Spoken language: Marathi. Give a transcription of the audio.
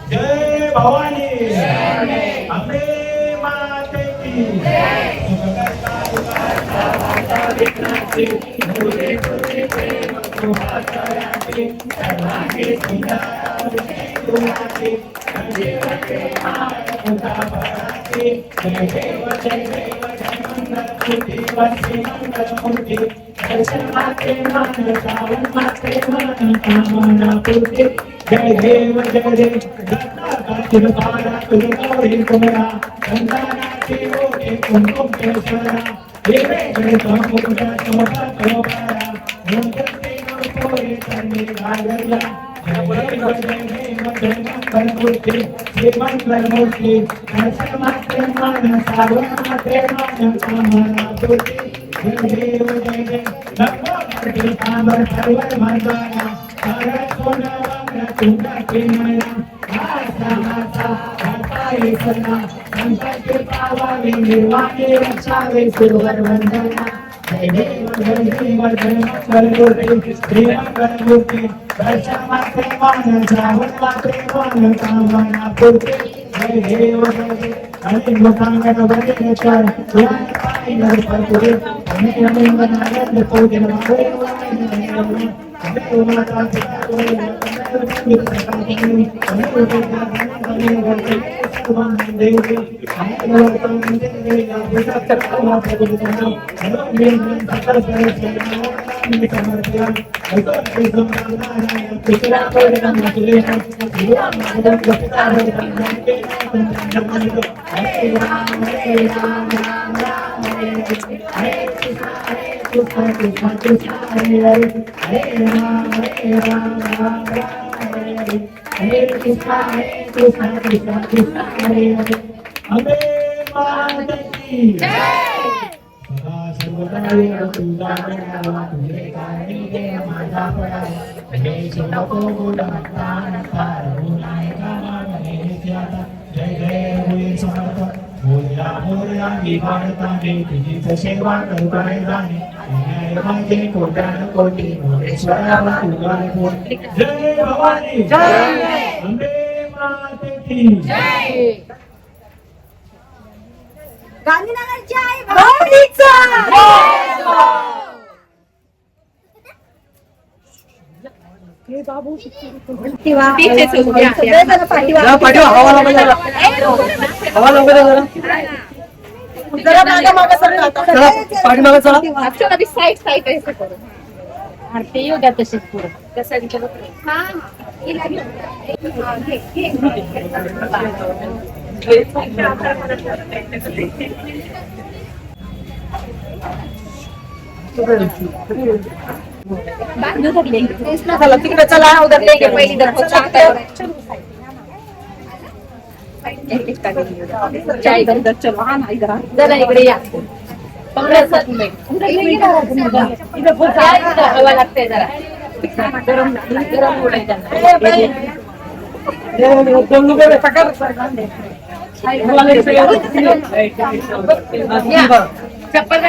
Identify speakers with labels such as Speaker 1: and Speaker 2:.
Speaker 1: जय भवानी अम्बे माते की जय देव जय देव तिरुपारा तिरुगौरी कुमरा संताना देवो कुमकुम केशरा देवे जय मुकुटा चमका चमकारा मुकुटे नमोरे करने लागला जय जय मंगल मूर्ति श्री मंगल मूर्ति दर्शन मात्रे मान सावन मात्रे मान कामना पूर्ति जय देव जय जय नमो भगवते कामर सर्वर मंगला सारा सोना तुंगा के मना आसा आसा हटाए सना संकट पावावे निर्वाणे रक्षावे सुरवर वंदना जय देव जय मंगल मूर्ति श्री मंगल मूर्ति दर्शन मात्रे मान श्रावण मात्रे मान कामना पूर्ति जय देव जय अनेक मुखांगन बने कर ज्ञान पाई नर पर पूरे अनेक अनेक बनाए पूजन मारे वाले अनेक माता पिता को हरे कृष्णा कृष्णा कृष्णा हरे हरे अम्बे माता की जय सदा सर्वदा तुझा नाम तुझे कारी दे माझा पडा हे शिवको गुणगान करुणाय कामने त्याता जय जय होय समर्थ बोलया बोलया विभागता दे तुझी सेवा करताय जाणे माझे कोट्यान कोटी मोरेश्वरा तुझा कोटी जय भवानी जय अम्बे माते की जय
Speaker 2: गांधीनगरची आई भवानीचा हे बाबू जरा मागे मागे सरका पाठीमागे चला
Speaker 3: ऍक्च्युअली साईड साईड आहे करू आणि ते येऊ द्या तसेच पुढे त्या साईडच्या हां
Speaker 2: तिकडे चला उधर लेंगे पहिली
Speaker 3: चलो हा ना इधर जरा इकडे या हवा लागते जरा गरम गरम उडायचं चप्पल